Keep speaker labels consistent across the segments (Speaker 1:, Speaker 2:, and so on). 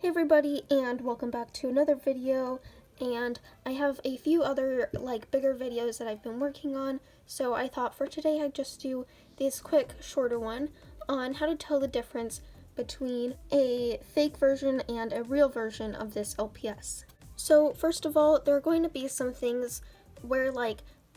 Speaker 1: everybody, and welcome back to another video. And I have a few other bigger videos that I've been working on, so I thought for today I'd just do this quick shorter one on how to tell the difference between a fake version and a real version of this LPS. So first of all, there are going to be some things where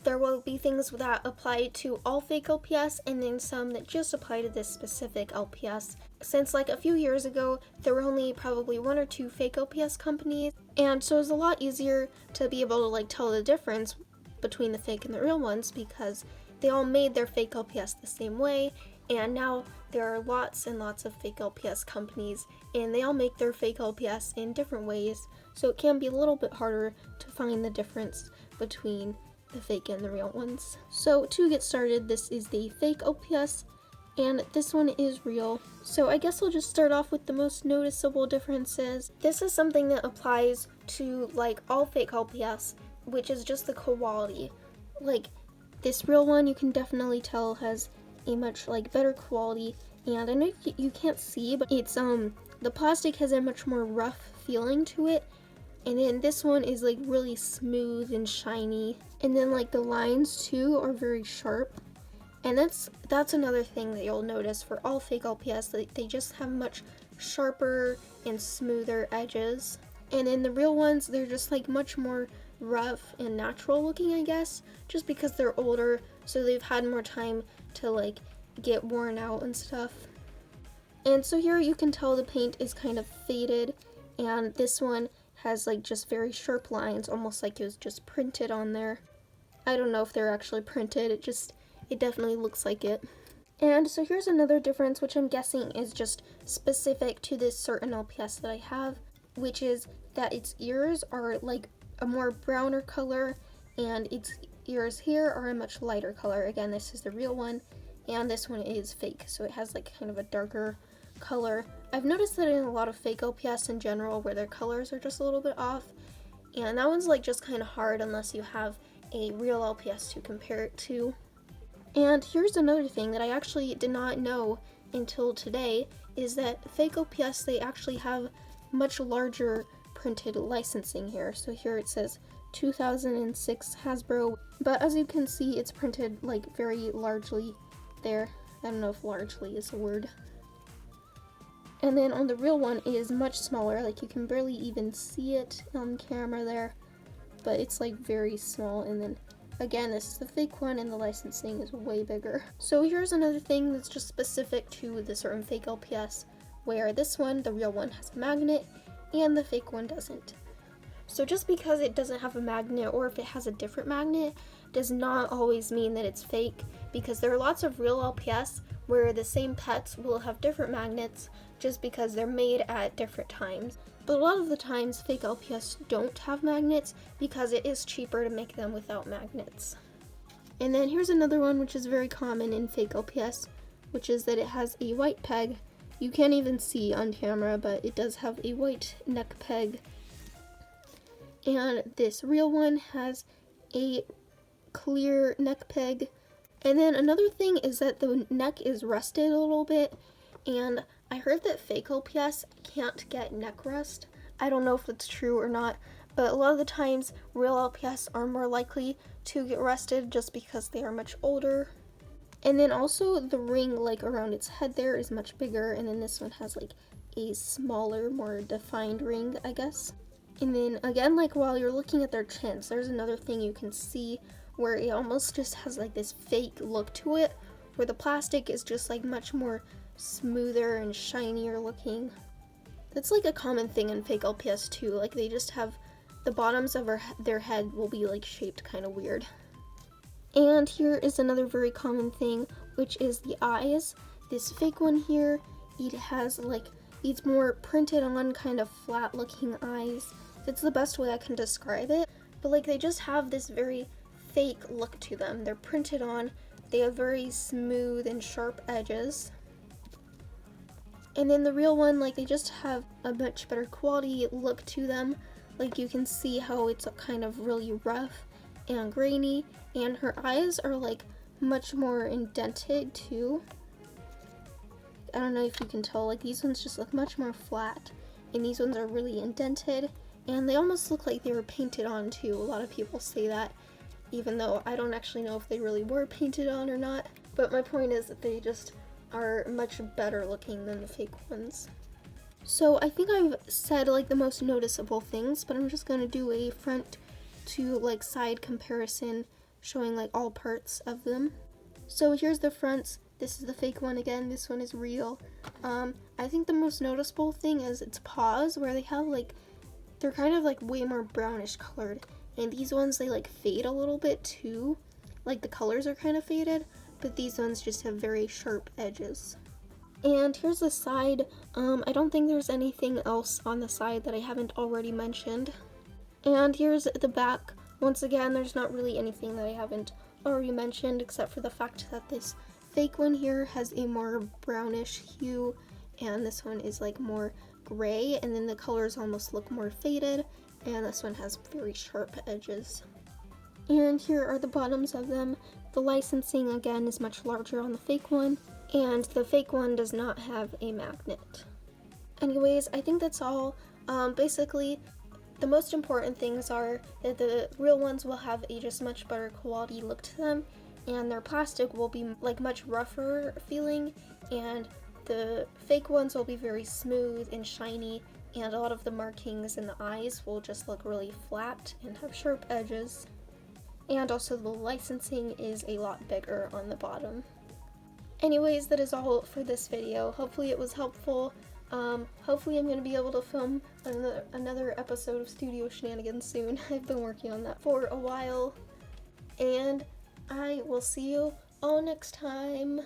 Speaker 1: there will be things that apply to all fake LPS and then some that just apply to this specific LPS. Since a few years ago, there were only probably one or two fake LPS companies, and so it was a lot easier to be able to tell the difference between the fake and the real ones because they all made their fake LPS the same way, and now there are lots and lots of fake LPS companies and they all make their fake LPS in different ways, so it can be a little bit harder to find the difference between the fake and the real ones. So to get started, this is the fake LPS and this one is real. So I guess I'll just start off with the most noticeable differences. This is something that applies to all fake LPS, which is just the quality. This real one you can definitely tell has a much better quality, and I know you can't see, but it's the plastic has a much more rough feeling to it. And then this one is really smooth and shiny. And then the lines too are very sharp. And that's another thing that you'll notice for all fake LPS, that they just have much sharper and smoother edges. And then the real ones, they're just much more rough and natural looking, I guess, just because they're older, so they've had more time to get worn out and stuff. And so here you can tell the paint is kind of faded, and this one has just very sharp lines, almost like it was just printed on there. I don't know if they're actually printed, it definitely looks like it. And so here's another difference, which I'm guessing is just specific to this certain LPS that I have, which is that its ears are a more browner color, and its ears here are a much lighter color. Again, this is the real one, and this one is fake, so it has kind of a darker color. I've noticed that in a lot of fake LPS in general where their colors are just a little bit off, and that one's just kind of hard unless you have a real LPS to compare it to. And here's another thing that I actually did not know until today, is that fake LPS, they actually have much larger printed licensing here. So here it says 2006 Hasbro, but as you can see it's printed very largely there. I don't know if largely is a word. And then on the real one it is much smaller, you can barely even see it on camera there, but it's very small. And then again, this is the fake one and the licensing is way bigger. So here's another thing that's just specific to the certain fake LPS, where this one, the real one, has a magnet and the fake one doesn't. So just because it doesn't have a magnet, or if it has a different magnet, does not always mean that it's fake, because there are lots of real LPS where the same pets will have different magnets just because they're made at different times. But a lot of the times fake LPS don't have magnets because it is cheaper to make them without magnets. And then here's another one which is very common in fake LPS, which is that it has a white peg. You can't even see on camera, but it does have a white neck peg. And this real one has a clear neck peg. And then another thing is that the neck is rusted a little bit, and I heard that fake LPS can't get neck rust. I don't know if that's true or not, but a lot of the times real LPS are more likely to get rusted just because they are much older. And then also the ring around its head there is much bigger, and then this one has a smaller, more defined ring, I guess. And then again, while you're looking at their chins, there's another thing you can see where it almost just has this fake look to it, where the plastic is just much more smoother and shinier looking. That's a common thing in fake LPS too, they just have the bottoms of their head will be shaped kind of weird. And here is another very common thing, which is the eyes. This fake one here, it has it's more printed on, kind of flat looking eyes. That's the best way I can describe it, but they just have this very fake look to them. They're printed on, they have very smooth and sharp edges. And then the real one, they just have a much better quality look to them. You can see how it's kind of really rough and grainy, and her eyes are much more indented too. I don't know if you can tell, these ones just look much more flat, and these ones are really indented, and they almost look like they were painted on too. A lot of people say that, even though I don't actually know if they really were painted on or not. But my point is that they just are much better looking than the fake ones. So I think I've said like the most noticeable things, but I'm just gonna do a front to like side comparison showing like all parts of them. So here's the fronts. This is the fake one again, this one is real. I think the most noticeable thing is its paws, where they have like, they're kind of like way more brownish colored. And these ones, they like fade a little bit too. Like the colors are kind of faded, but these ones just have very sharp edges. And here's the side. I don't think there's anything else on the side that I haven't already mentioned. And here's the back. Once again, there's not really anything that I haven't already mentioned, except for the fact that this fake one here has a more brownish hue, and this one is like more gray, and then the colors almost look more faded, and this one has very sharp edges. And here are the bottoms of them. The licensing again is much larger on the fake one, and the fake one does not have a magnet. Anyways, I think that's all. Basically, the most important things are that the real ones will have a just much better quality look to them, and their plastic will be like much rougher feeling, and the fake ones will be very smooth and shiny, and a lot of the markings in the eyes will just look really flat and have sharp edges. And also the licensing is a lot bigger on the bottom. Anyways, that is all for this video. Hopefully it was helpful. Hopefully I'm going to be able to film another episode of Studio Shenanigans soon. I've been working on that for a while. And I will see you all next time.